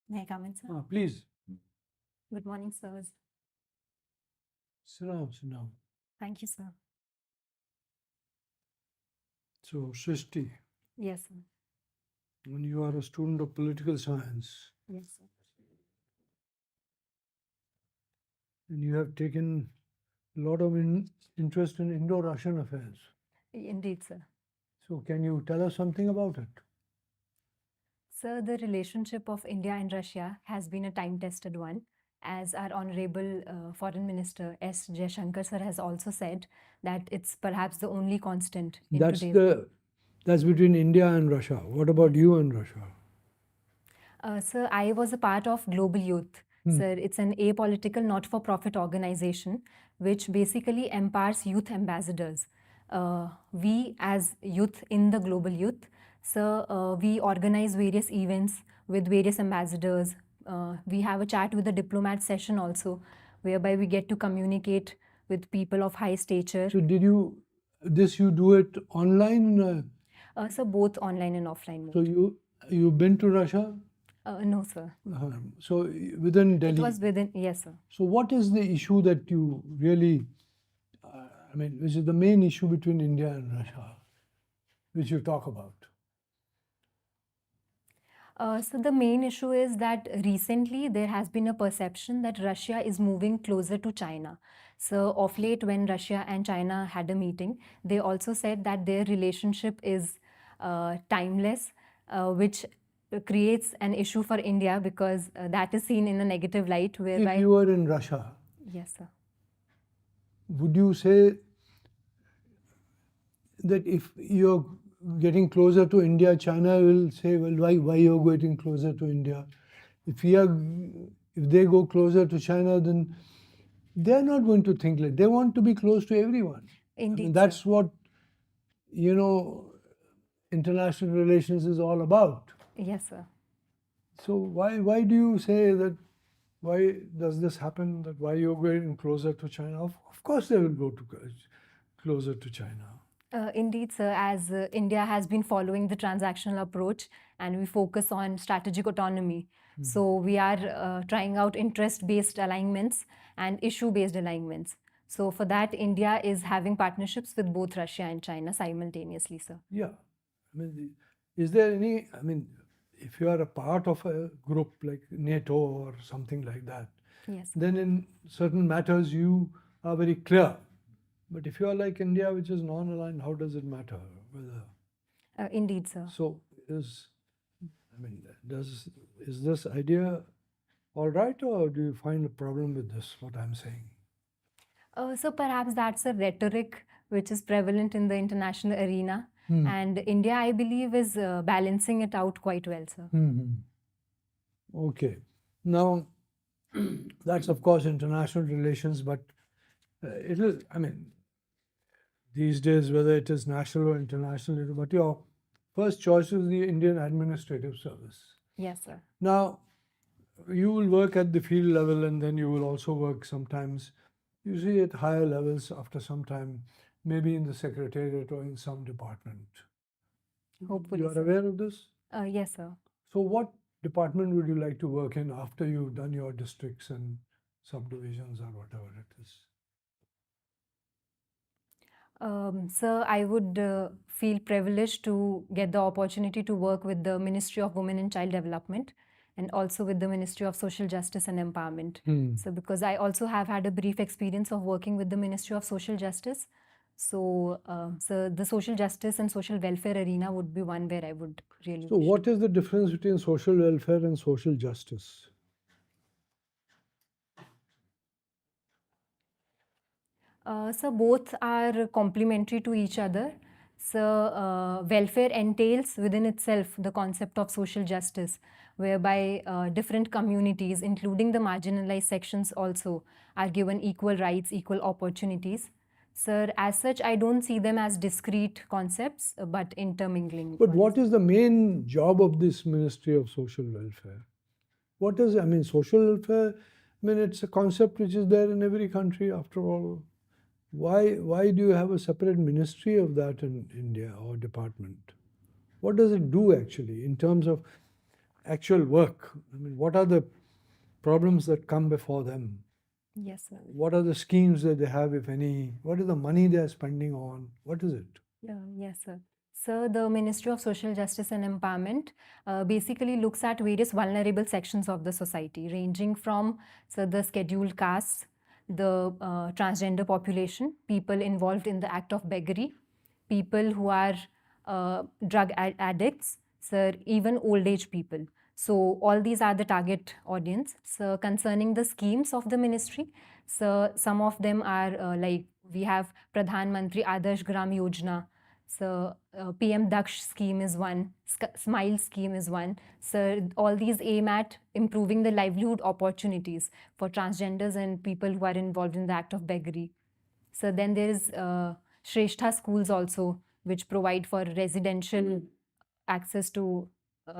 May I come in, sir? Please. Good morning, sirs. Sit down, sit down. Thank you, sir. So, Srishti, Yes, sir. when you are a student of political science Yes, sir. and you have taken a lot of interest in Indo-Russian affairs, Indeed, sir. so can you tell us something about it? Sir, the relationship of India and Russia has been a time-tested one. As our Honorable Foreign Minister S. Jaishankar sir has also said that it's perhaps the only constant in today's. That's between India and Russia. What about you and Russia? Sir, I was a part of Global Youth. Sir, it's an apolitical, not-for-profit organization which basically empowers youth ambassadors. We, as youth in the Global Youth, sir, we organize various events with various ambassadors. We have a chat with the diplomat session also, whereby we get to communicate with people of high stature. So, you do it online? So both online and offline mode. So you've been to Russia? No, sir. So within Delhi. It was within, yes, sir. So what is the issue that you really, which is the main issue between India and Russia, which you talk about? So the main issue is that recently there has been a perception that Russia is moving closer to China. So of late, when Russia and China had a meeting, they also said that their relationship is timeless, which creates an issue for India because that is seen in a negative light. Whereby, if you were in Russia, yes, sir. Would you say that if you're getting closer to India, China will say, well, why you're getting closer to India? If they go closer to China, then they're not going to think like they want to be close to everyone. Indeed, that's what international relations is all about. Yes, sir. So why do you say that? Why does this happen? That why you're going closer to China? Of course, they will go to closer to China. Indeed, sir, as India has been following the transactional approach and we focus on strategic autonomy. So we are trying out interest-based alignments and issue-based alignments. So for that, India is having partnerships with both Russia and China simultaneously, sir. Yeah. Is there any, if you are a part of a group like NATO or something like that, yes, then in certain matters you are very clear. But if you are like India, which is non-aligned, how does it matter whether? Indeed, sir. So is this idea all right, or do you find a problem with this, what I'm saying? So perhaps that's a rhetoric which is prevalent in the international arena. And India, I believe, is balancing it out quite well, sir. Okay. Now, that's of course international relations, but it is, these days, whether it is national or international, but your first choice is the Indian Administrative Service. Yes, sir. Now, you will work at the field level and then you will also work sometimes, usually at higher levels after some time, maybe in the secretariat or in some department. Hopefully, you are sir. aware of this? Yes, sir. So what department would you like to work in after you've done your districts and subdivisions or whatever it is? Sir, I would feel privileged to get the opportunity to work with the Ministry of Women and Child Development and also with the Ministry of Social Justice and Empowerment. So because I also have had a brief experience of working with the Ministry of Social Justice. So, the social justice and social welfare arena would be one where I would really. So what is the difference between social welfare and social justice? So both are complementary to each other. So welfare entails within itself the concept of social justice, whereby different communities, including the marginalized sections also, are given equal rights, equal opportunities. Sir, as such, I don't see them as discrete concepts, but intermingling. But what is the main job of this Ministry of Social Welfare? What is, social welfare, it's a concept which is there in every country after all. Why do you have a separate ministry of that in India or department? What does it do actually in terms of, actual work. I mean, what are the problems that come before them? Yes, sir. What are the schemes that they have, if any? What is the money they are spending on? What is it? Yes, sir. So the Ministry of Social Justice and Empowerment basically looks at various vulnerable sections of the society, ranging from the scheduled castes, the transgender population, people involved in the act of beggary, people who are drug addicts, sir, even old age people. So all these are the target audience. So concerning the schemes of the ministry, so some of them are like we have Pradhan Mantri Adarsh Gram Yojana. So PM Daksh scheme is one, Smile scheme is one. So all these aim at improving the livelihood opportunities for transgenders and people who are involved in the act of beggary. So then there is Shrestha schools also, which provide for residential access to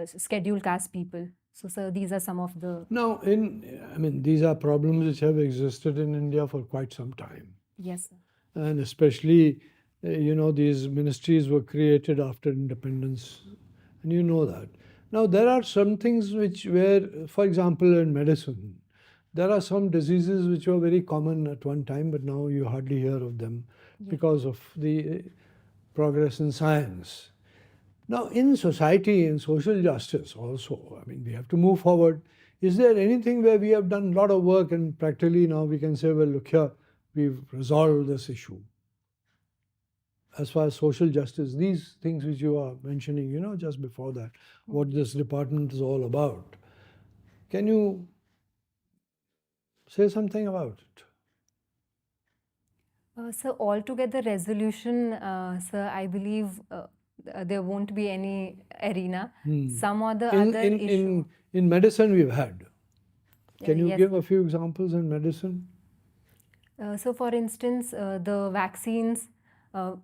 scheduled caste people. So, sir, these are some of the. Now, I mean, these are problems which have existed in India for quite some time. Yes, sir. And especially, these ministries were created after independence, and you know that. Now, there are some things for example, in medicine, there are some diseases which were very common at one time, but now you hardly hear of them because of the progress in science. Now, in society, in social justice also, I mean, we have to move forward. Is there anything where we have done a lot of work and practically now we can say, well, look here, we've resolved this issue? As far as social justice, these things which you are mentioning, just before that, what this department is all about. Can you say something about it? So altogether resolution, sir, I believe there won't be any arena. Some or the other issue. In medicine, we've had. Can you Yes. give a few examples in medicine? So for instance, the vaccines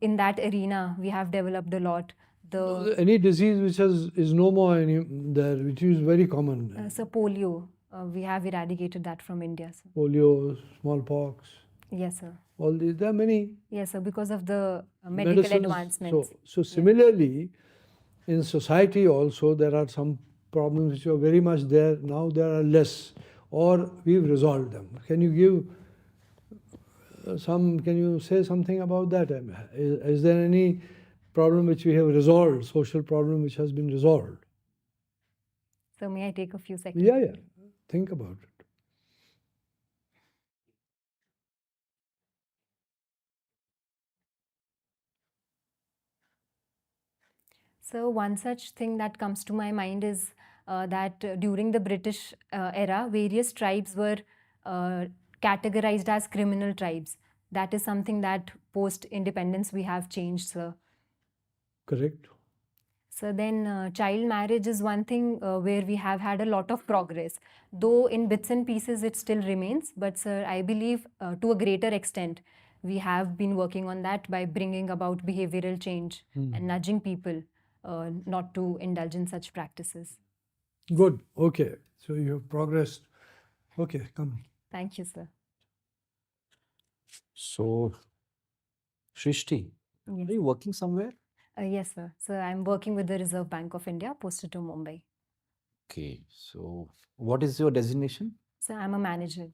in that arena, we have developed a lot. Any disease which is no more there, which is very common. So polio, we have eradicated that from India, sir. Polio, smallpox. Yes, sir. All these, there are many. Yes, sir, because of the medical medicines. advancements. So similarly, in society also, there are some problems which were very much there. Now there are less, or we've resolved them. Can you give can you say something about that? Is there any problem which we have resolved, social problem which has been resolved? So may I take a few seconds? Yeah. Think about it. So one such thing that comes to my mind is that during the British era, various tribes were categorized as criminal tribes. That is something that post-independence we have changed, sir. Correct. So then child marriage is one thing where we have had a lot of progress. Though in bits and pieces it still remains, but sir, I believe to a greater extent, we have been working on that by bringing about behavioral change and nudging people not to indulge in such practices. Good. Okay. So you have progressed. Okay, come. Thank you, sir. So, Shrishti, Yes. are you working somewhere? Yes, sir. So I'm working with the Reserve Bank of India, posted to Mumbai. Okay, so what is your designation? So I'm a manager.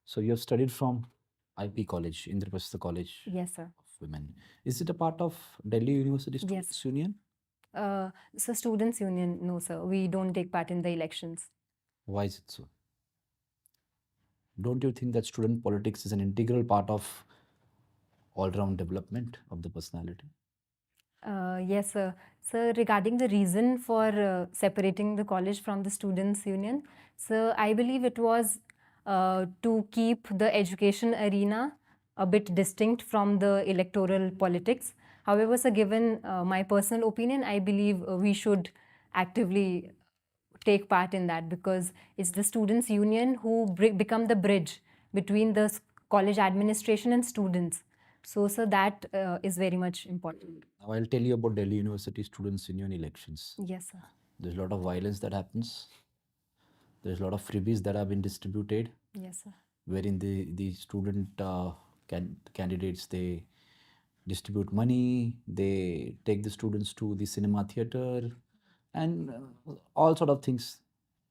So you have studied from IP College, Indraprastha College Yes, sir. of Women. Is it a part of Delhi University Students Union? So Students Union, no, sir. We don't take part in the elections. Why is it so? Don't you think that student politics is an integral part of all-round development of the personality? Yes, sir. So regarding the reason for separating the college from the Students Union, so I believe it was to keep the education arena a bit distinct from the electoral politics. However, sir, given my personal opinion, I believe we should actively take part in that because it's the Students Union who become the bridge between the college administration and students. So, sir, that is very much important. Now I'll tell you about Delhi University Students Union elections. Yes, sir. There's a lot of violence that happens. There's a lot of freebies that have been distributed. Yes, sir. Wherein the student candidates, they distribute money, they take the students to the cinema theater, and all sort of things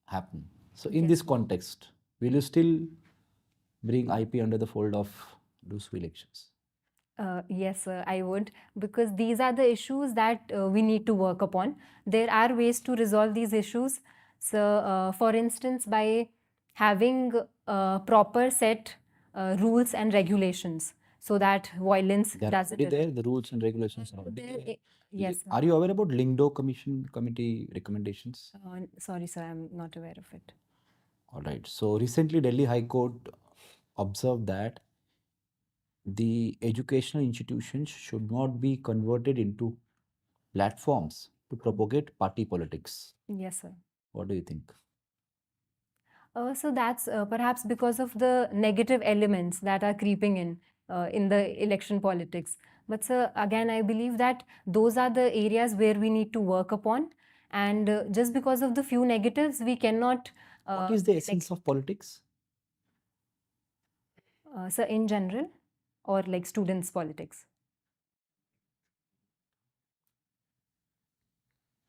happen. So in Yes. this context, will you still bring IP under the fold of loose elections? Yes, sir, I would, because these are the issues that we need to work upon. There are ways to resolve these issues. So, for instance, by having proper set rules and regulations so that violence They are doesn't. already there. The rules and regulations are already there. Yes, sir. Are you aware about Lingdo Committee recommendations? Sorry, sir, I'm not aware of it. All right. So recently, Delhi High Court observed that the educational institutions should not be converted into platforms to propagate party politics. Yes, sir. What do you think? So that's perhaps because of the negative elements that are creeping in the election politics. But sir, again, I believe that those are the areas where we need to work upon. And just because of the few negatives, we cannot. What is the essence of politics? Sir, in general, or like students' politics?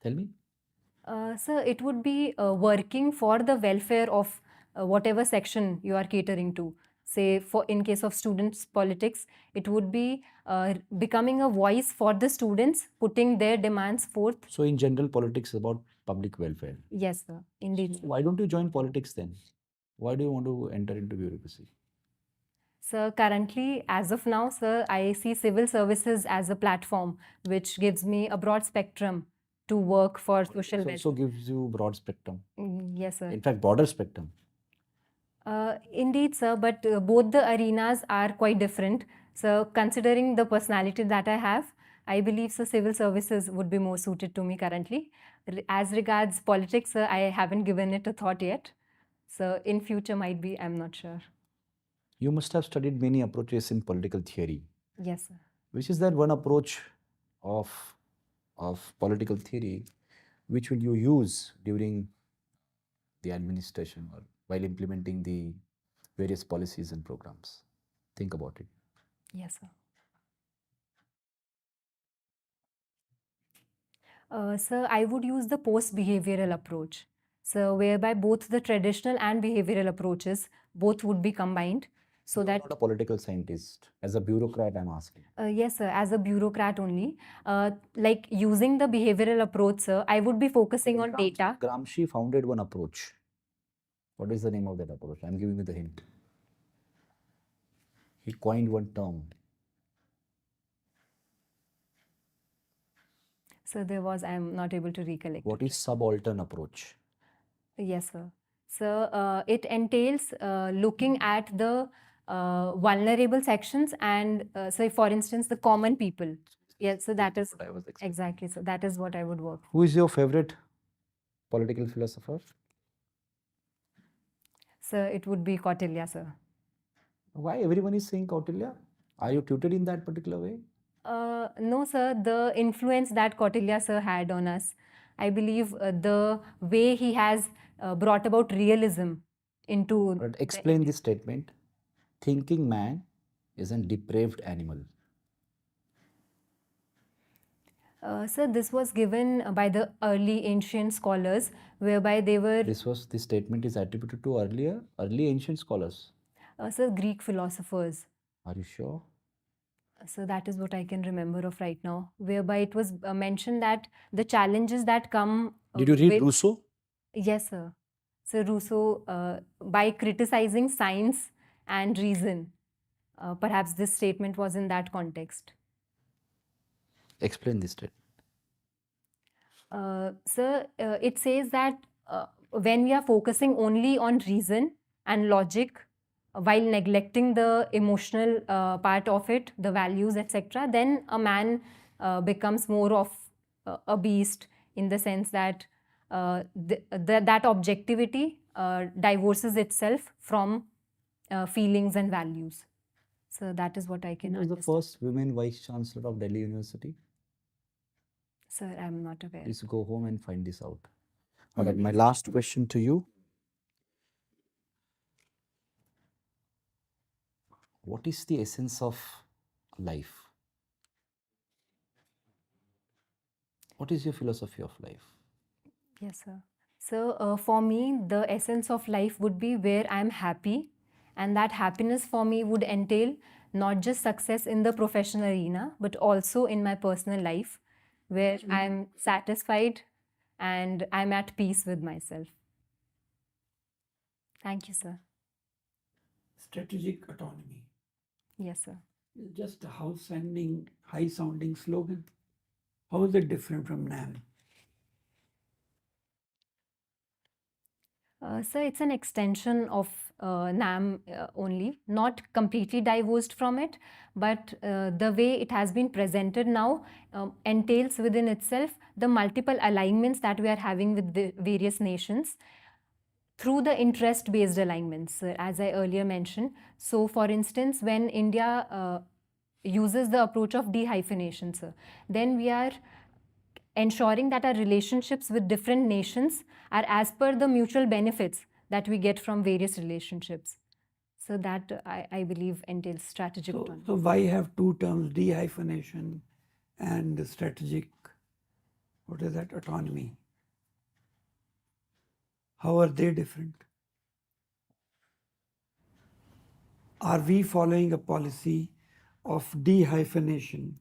Tell me. Sir, it would be working for the welfare of whatever section you are catering to. Say, for in case of students' politics, it would be becoming a voice for the students, putting their demands forth. So in general, politics is about public welfare. Yes, sir. Indeed. So why don't you join politics then? Why do you want to enter into bureaucracy? Sir, currently, as of now, sir, I see civil services as a platform which gives me a broad spectrum to work for social welfare. Also gives you broad spectrum. Yes, sir. In fact, broader spectrum. Indeed, sir, but both the arenas are quite different. So, considering the personality that I have, I believe so civil services would be more suited to me currently. As regards politics, sir, I haven't given it a thought yet. So, in future, might be, I'm not sure. You must have studied many approaches in political theory. Yes, sir. Which is that one approach of political theory which will you use during the administration or while implementing the various policies and programs? Think about it. Yes, sir. Sir, I would use the post-behavioral approach. So, whereby both the traditional and behavioral approaches both would be combined. So You are that not a political scientist. As a bureaucrat, I'm asking. yes, sir, as a bureaucrat only, like using the behavioral approach, sir, I would be focusing on data. Gramsci founded one approach. What is the name of that approach? I'm giving you the hint. He coined one term. So there was, I'm not able to recollect. What is subaltern approach? Yes, sir. So it entails looking at the vulnerable sections and say, for instance, the common people. Yes, so that is what I was expecting. exactly. So that is what I would work. Who is your favorite political philosopher? So it would be Kautilya, sir. Why everyone is saying Kautilya? Are you tutored in that particular way? No, sir. The influence that Kautilya sir had on us, I believe the way he has brought about realism into. But explain this statement. Thinking man is a depraved animal. Sir, this was given by the early ancient scholars, whereby they were. This statement is attributed to early ancient scholars. Sir, Greek philosophers. Are you sure? So that is what I can remember of right now, whereby it was mentioned that the challenges that come. Did you read Rousseau? Yes, sir. So Rousseau, by criticizing science and reason, perhaps this statement was in that context. Explain this statement. Sir, it says that when we are focusing only on reason and logic, while neglecting the emotional part of it, the values, etc., then a man becomes more of a beast in the sense that that objectivity divorces itself from feelings and values. So that is what I can Who was the understand. first women vice chancellor of Delhi University? Sir, I am not aware. Please go home and find this out. All right, my last question to you. What is the essence of life? What is your philosophy of life? Yes, sir. So, for me, the essence of life would be where I'm happy, and that happiness for me would entail not just success in the professional arena, but also in my personal life, where I'm satisfied and I'm at peace with myself. Thank you, sir. Strategic autonomy Yes, sir. is just a high sounding slogan. How is it different from NAM? So it's an extension of NAM only, not completely divorced from it, but the way it has been presented now entails within itself the multiple alignments that we are having with the various nations through the interest-based alignments, as I earlier mentioned. So, for instance, when India uses the approach of dehyphenation, sir, then we are ensuring that our relationships with different nations are as per the mutual benefits that we get from various relationships. So that I believe entails strategic autonomy. So why have two terms, dehyphenation and strategic, what is that, autonomy? How are they different? Are we following a policy of dehyphenation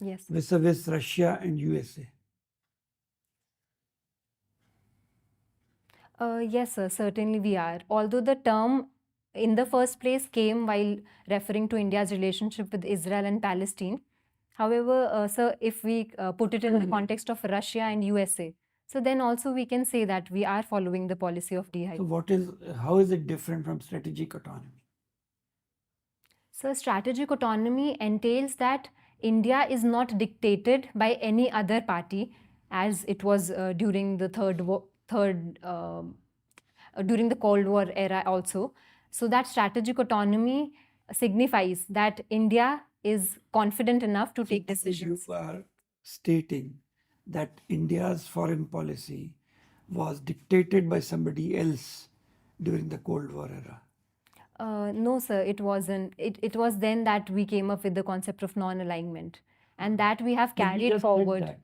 Yes. vis-a-vis Russia and USA? Yes, sir, certainly we are. Although the term in the first place came while referring to India's relationship with Israel and Palestine. However, sir, if we put it in the context of Russia and USA, so then also we can say that we are following the policy of dehyphenation. So how is it different from strategic autonomy? So, strategic autonomy entails that India is not dictated by any other party, as it was during the during the Cold War era also. So, that strategic autonomy signifies that India is confident enough to take decisions. You are stating that India's foreign policy was dictated by somebody else during the Cold War era. No, sir, it wasn't. It was then that we came up with the concept of non-alignment, and that we have But you carried just said forward. that.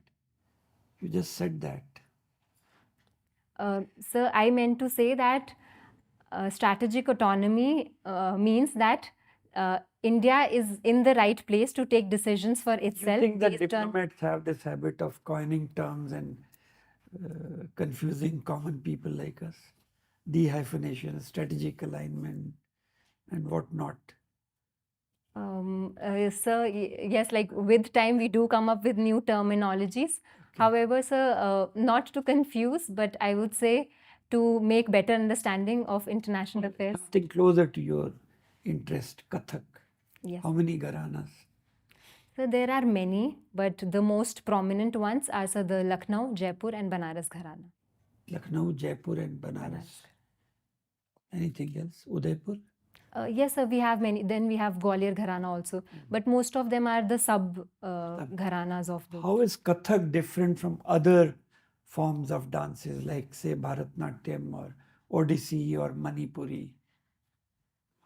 You just said that. Sir, I meant to say that strategic autonomy means that India is in the right place to take decisions for You itself. think that based on- diplomats have this habit of coining terms and confusing common people like us? Dehyphenation, strategic alignment, and whatnot. Sir, yes, like with time we do come up with new terminologies. However, sir, not to confuse, but I would say to make better understanding of international affairs. Something closer to your interest, Kathak. Yes. How many gharanas? So there are many, but the most prominent ones are sir, the Lucknow, Jaipur, and Banaras Gharana. Lucknow, Jaipur, and Banaras. Anything else? Udaipur? Yes, sir, we have many. Then we have Gwalior Gharana also, but most of them are the sub gharanas of the. How is Kathak different from other forms of dances like, say, Bharatnatyam or Odissi or Manipuri?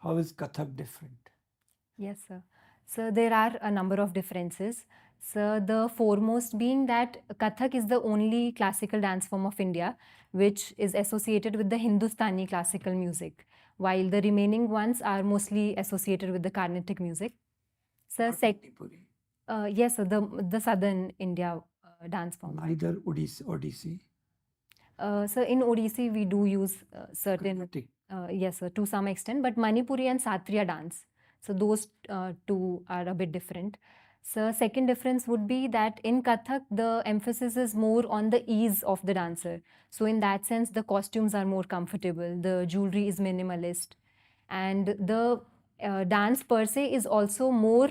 How is Kathak different? Yes, sir. So there are a number of differences. So the foremost being that Kathak is the only classical dance form of India which is associated with the Hindustani classical music, while the remaining ones are mostly associated with the Carnatic music. So Manipuri. yes, sir, the southern India dance form. Neither Odissi. So in Odissi we do use certain. Carnatic. Yes, sir, to some extent, but Manipuri and Satriya dance. So those two are a bit different. So second difference would be that in Kathak, the emphasis is more on the ease of the dancer. So in that sense, the costumes are more comfortable, the jewelry is minimalist, and the dance per se is also more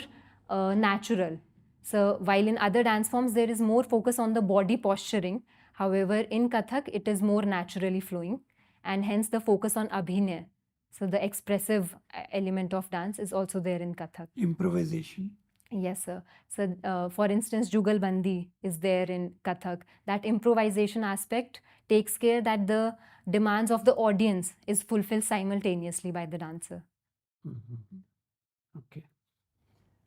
natural. So while in other dance forms, there is more focus on the body posturing. However, in Kathak, it is more naturally flowing, and hence the focus on abhinaya. So the expressive element of dance is also there in Kathak. Improvisation. Yes, sir. So, for instance, Jugalbandi is there in Kathak. That improvisation aspect takes care that the demands of the audience is fulfilled simultaneously by the dancer. Okay.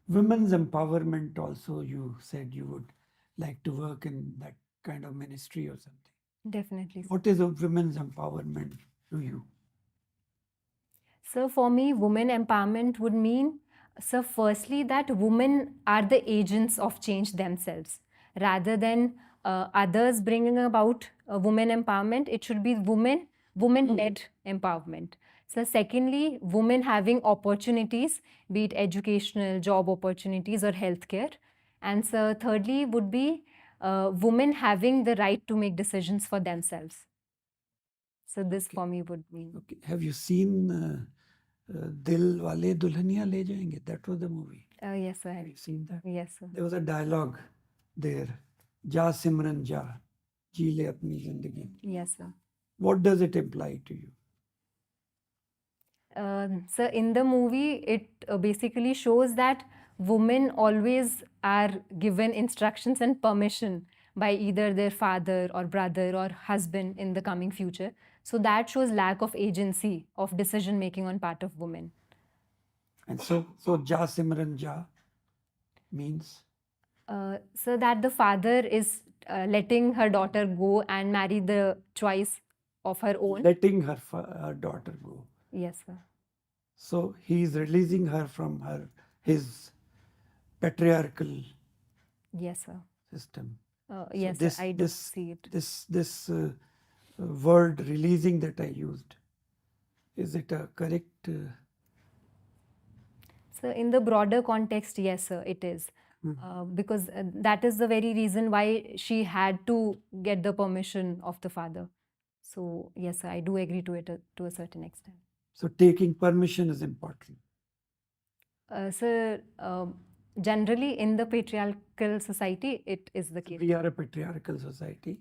Women's empowerment also, you said you would like to work in that kind of ministry or something. Definitely. What is a women's empowerment to you? So for me, women empowerment would mean, so firstly, that women are the agents of change themselves. Rather than others bringing about women empowerment, it should be women-led empowerment. So secondly, women having opportunities, be it educational, job opportunities, or healthcare. And so thirdly would be women having the right to make decisions for themselves. So this Okay. for me would mean. Okay. Have you seen Dil Wale Dulhaniya Le Jayenge? That was the movie. Yes, sir. Have you seen that? Yes, sir. There was a dialogue there. Ja Simran Ja, जी ले अपनी जिंदगी. Yes, sir. What does it imply to you? So in the movie, it basically shows that women always are given instructions and permission by either their father or brother or husband in the coming future. So that shows lack of agency of decision making on part of women. And so Ja Simran Ja means So that the father is letting her daughter go and marry the choice of her own. letting her daughter go. Yes, sir. So he is releasing her from his patriarchal Yes, sir. system. Yes, this, sir. I do see it. This word releasing that I used, is it a correct? So in the broader context, yes, sir, it is. Because that is the very reason why she had to get the permission of the father. So yes, sir, I do agree to it to a certain extent. So taking permission is important. So generally in the patriarchal society, it is the case. We are a patriarchal society.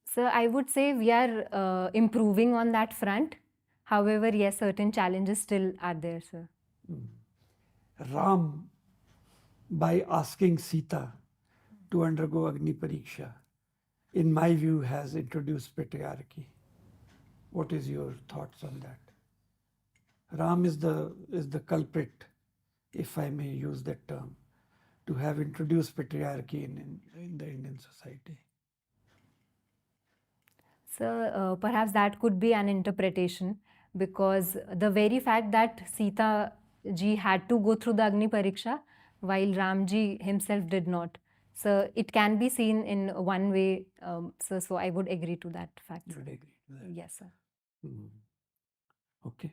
So I would say we are improving on that front. However, yes, certain challenges still are there, sir. Ram, by asking Sita to undergo Agni Pariksha, in my view, has introduced patriarchy. What is your thoughts on that? Ram is the culprit, if I may use that term, to have introduced patriarchy in the Indian society. So perhaps that could be an interpretation, because the very fact that Sita ji had to go through the Agni Pariksha while Ram ji himself did not. So it can be seen in one way. So I would agree to that fact. You would agree to that? Yes, sir. Okay.